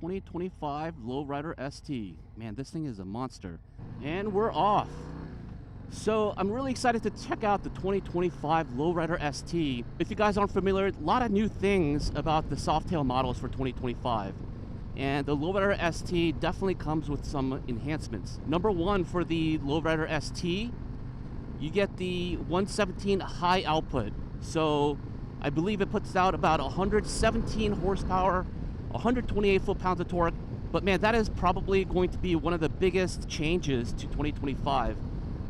2025 Lowrider ST. Man, this thing is a monster. And we're off. So I'm really excited to check out the 2025 Lowrider ST. If you guys aren't familiar, a lot of new things about the Softail models for 2025. And the Lowrider ST definitely comes with some enhancements. Number one, for the Lowrider ST, you get the 117 high output. So I believe it puts out about 117 horsepower, 128 foot-pounds of torque. But man, that is probably going to be one of the biggest changes to 2025.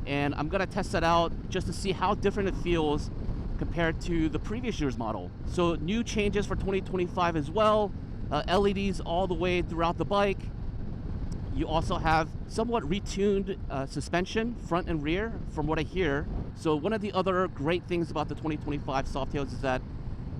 And I'm gonna test that out just to see how different it feels compared to the previous year's model. So new changes for 2025 as well. LEDs all the way throughout the bike. You also have somewhat retuned suspension, front and rear, from what I hear. So one of the other great things about the 2025 Softails is that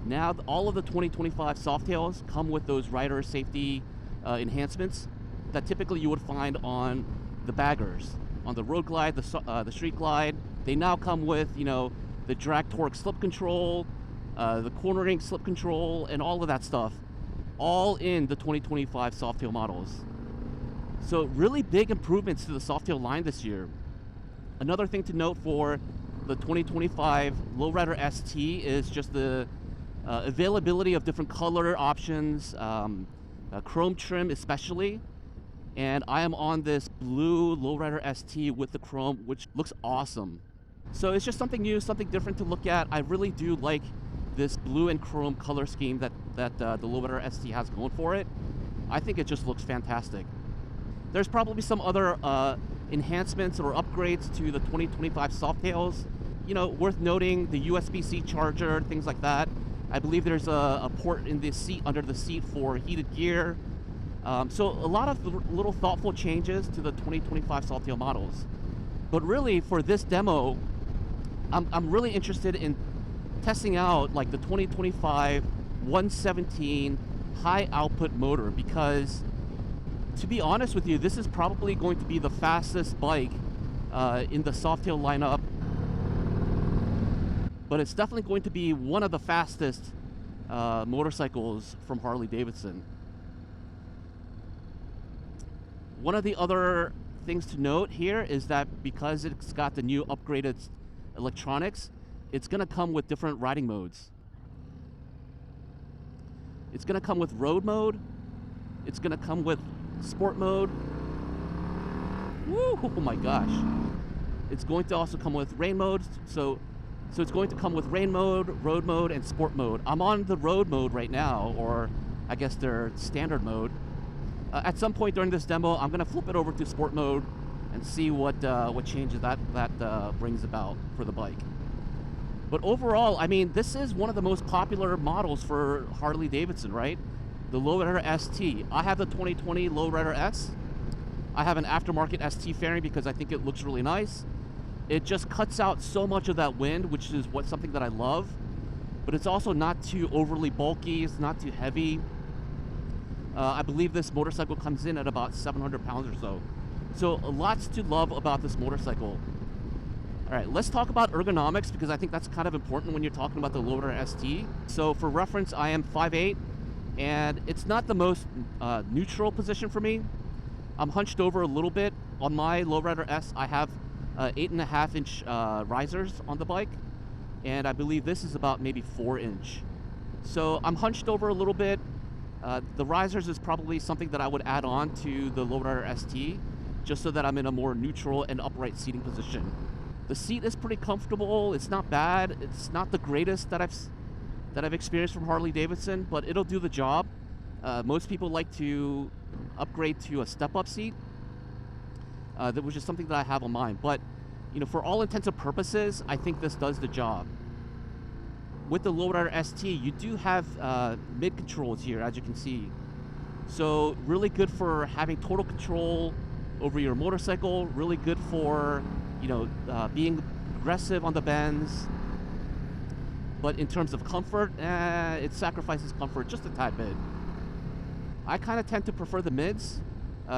now all of the 2025 Softails come with those rider safety enhancements that typically you would find on the baggers, on the Road Glide, the Street Glide. They now come with, you know, the drag torque slip control, the cornering slip control, and all of that stuff, all in the 2025 Softail models. So really big improvements to the Softail line this year. Another thing to note for the 2025 Lowrider ST is just the availability of different color options, chrome trim especially. And I am on this blue Lowrider ST with the chrome, which looks awesome. So it's just something new, something different to look at. I really do like this blue and chrome color scheme that the Lowrider ST has going for it. I think it just looks fantastic. There's probably some other enhancements or upgrades to the 2025 Softails. You know, worth noting, the USB-C charger, things like that. I believe there's a port in the seat, under the seat, for heated gear. So a lot of little thoughtful changes to the 2025 Softail models. But really, for this demo, I'm really interested in testing out like the 2025 117 high output motor, because to be honest with you, this is probably going to be the fastest bike in the Softail lineup, but it's definitely going to be one of the fastest motorcycles from Harley-Davidson. One of the other things to note here is that because it's got the new upgraded electronics, it's going to come with different riding modes. It's going to come with road mode. It's going to come with sport mode. Woo! Oh my gosh. It's going to also come with rain mode. So it's going to come with rain mode, road mode, and sport mode. I'm on the road mode right now, or I guess their standard mode. At some point during this demo, I'm going to flip it over to sport mode and see what changes that brings about for the bike. But overall, I mean, this is one of the most popular models for Harley-Davidson, right? The Lowrider ST. I have the 2020 Lowrider S. I have an aftermarket ST fairing because I think it looks really nice. It just cuts out so much of that wind, which is something that I love. But it's also not too overly bulky. It's not too heavy. I believe this motorcycle comes in at about 700 pounds or so. So lots to love about this motorcycle. All right, let's talk about ergonomics, because I think that's kind of important when you're talking about the Lowrider ST. So for reference, I am 5'8", and it's not the most neutral position for me. I'm hunched over a little bit. On my Lowrider S, I have 8.5-inch risers on the bike, and I believe this is about maybe 4-inch. So I'm hunched over a little bit. The risers is probably something that I would add on to the Lowrider ST, just so that I'm in a more neutral and upright seating position. The seat is pretty comfortable. It's not bad. It's not the greatest that I've experienced from Harley-Davidson, but it'll do the job. Most people like to upgrade to a step-up seat, which is something that I have on mine. But you know, for all intents and purposes, I think this does the job. With the Lowrider ST, you do have mid controls here, as you can see. So really good for having total control over your motorcycle. Really good for, you know, being aggressive on the bends. But in terms of comfort, it sacrifices comfort just a tad bit. I kind of tend to prefer the mids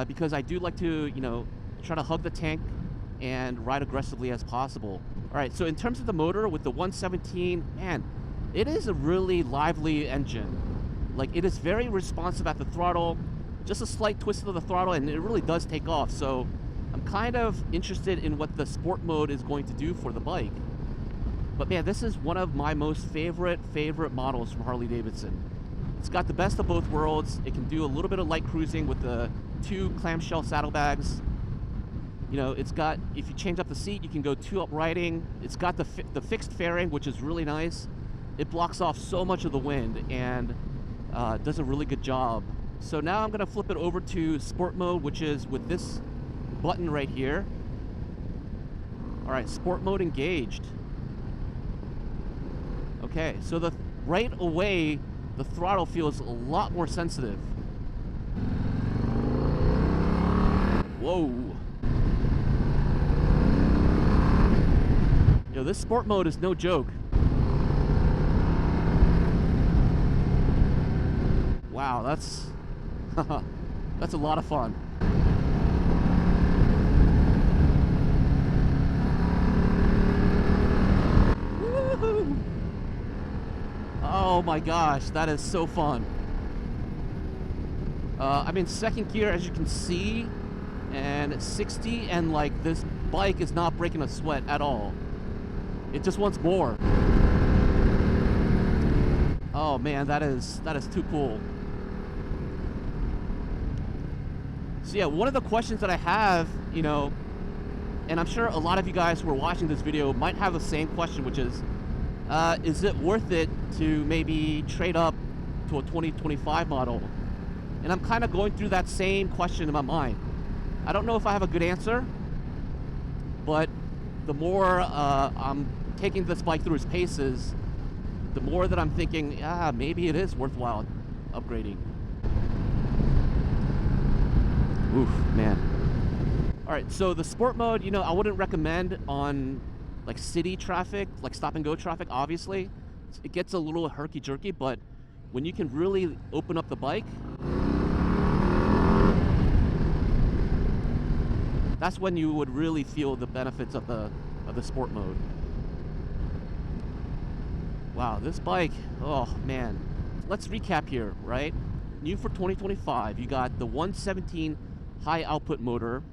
because I do like to, you know, try to hug the tank and ride aggressively as possible. All right, so in terms of the motor with the 117, man, it is a really lively engine. Like, it is very responsive at the throttle. just a slight twist of the throttle and it really does take off. So I'm kind of interested in what the sport mode is going to do for the bike. But man, this is one of my most favorite models from Harley Davidson. It's got the best of both worlds. It can do a little bit of light cruising with the 2 clamshell saddlebags. You know, it's got, if you change up the seat, you can go 2 uprighting. It's got the fixed fairing, which is really nice. It blocks off so much of the wind and does a really good job. So now I'm gonna flip it over to sport mode, which is with this button right here. All right, sport mode engaged. Okay, so right away, the throttle feels a lot more sensitive. Whoa. Yo, this sport mode is no joke. Wow, that's that's a lot of fun. Woo-hoo! Oh my gosh, that is so fun. I'm in second gear, as you can see, and 60, and like this bike is not breaking a sweat at all. It just wants more. Oh man, that is too cool. So yeah, one of the questions that I have, you know, and I'm sure a lot of you guys who are watching this video might have the same question, which is it worth it to maybe trade up to a 2025 model? And I'm kind of going through that same question in my mind. I don't know if I have a good answer, but the more I'm taking this bike through its paces, the more that I'm thinking, maybe it is worthwhile upgrading. Oof, man. All right, so the sport mode, you know, I wouldn't recommend on like city traffic, like stop and go traffic, obviously. It gets a little herky-jerky, but when you can really open up the bike, that's when you would really feel the benefits of the sport mode. Wow, this bike, oh man. Let's recap here, right? New for 2025, you got the 117 high output motor,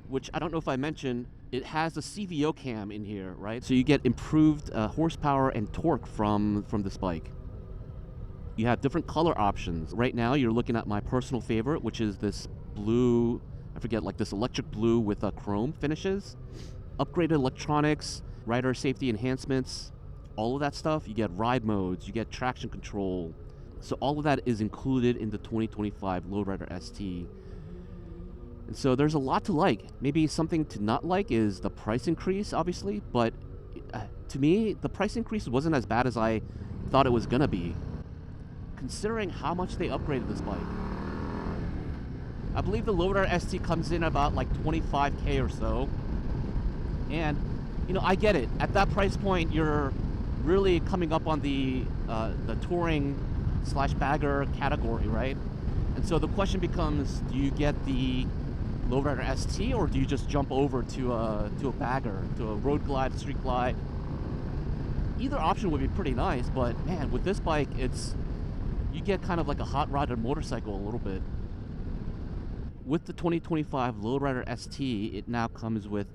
which I don't know if I mentioned, it has a CVO cam in here, right? So you get improved horsepower and torque from this bike. You have different color options. Right now, you're looking at my personal favorite, which is this blue, I forget, like this electric blue with chrome finishes. Upgraded electronics, rider safety enhancements, all of that stuff. You get ride modes, you get traction control. So all of that is included in the 2025 Lowrider ST. And so there's a lot to like. Maybe something to not like is the price increase, obviously, but to me, the price increase wasn't as bad as I thought it was gonna be, considering how much they upgraded this bike. I believe the Lowrider ST comes in about like 25K or so. And, you know, I get it. At that price point, you're really coming up on the touring / bagger category, right? And so the question becomes, do you get the Lowrider ST or do you just jump over to a bagger, to a road glide, street glide? Either option would be pretty nice, but man, with this bike, you get kind of like a hot rodded motorcycle a little bit. With the 2025 Lowrider ST, it now comes with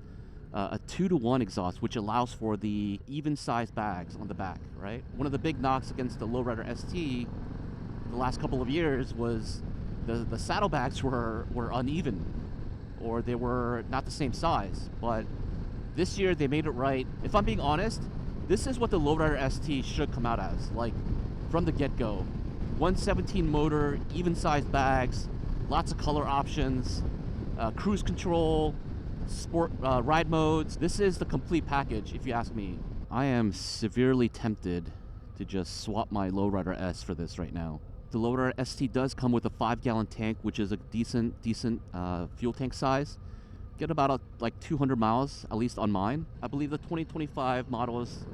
a 2-to-1 exhaust, which allows for the even-sized bags on the back, right? One of the big knocks against the Lowrider ST the last couple of years was the saddlebags were uneven, or they were not the same size. But this year they made it right. If I'm being honest, this is what the Lowrider ST should come out as, like from the get-go. 117 motor, even-sized bags, lots of color options, cruise control, sport ride modes. This is the complete package, if you ask me. I am severely tempted to just swap my Lowrider S for this right now. The Lowrider ST does come with a 5-gallon tank, which is a decent fuel tank size. Get about like 200 miles, at least on mine. I believe the 2025 models,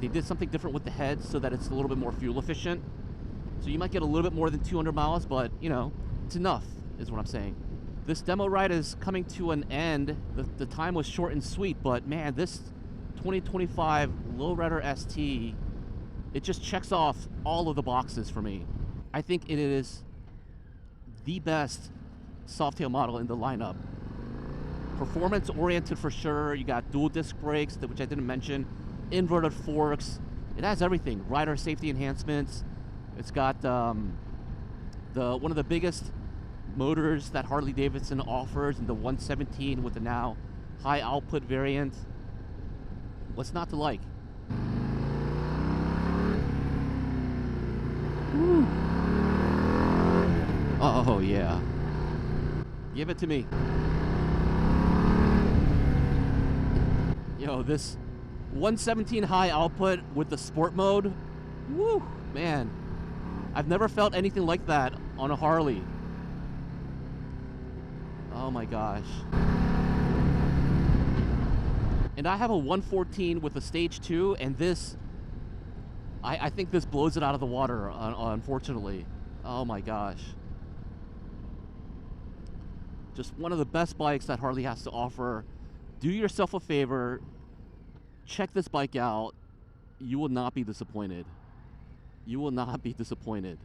they did something different with the head so that it's a little bit more fuel efficient. So you might get a little bit more than 200 miles, but you know, it's enough, is what I'm saying. This demo ride is coming to an end. The time was short and sweet, but man, this 2025 Lowrider ST, it just checks off all of the boxes for me. I think it is the best softail model in the lineup. Performance oriented for sure. You got dual disc brakes, which I didn't mention, inverted forks. It has everything. Rider safety enhancements. It's got one of the biggest motors that Harley Davidson offers in the 117 with the now high output variant. What's not to like? Woo. Oh yeah. Give it to me. Yo, this 117 high output with the sport mode. Woo, man. I've never felt anything like that on a Harley. Oh my gosh. And I have a 114 with a stage 2, and this, I think this blows it out of the water, unfortunately. Oh my gosh. Just one of the best bikes that Harley has to offer. Do yourself a favor, check this bike out. You will not be disappointed. You will not be disappointed.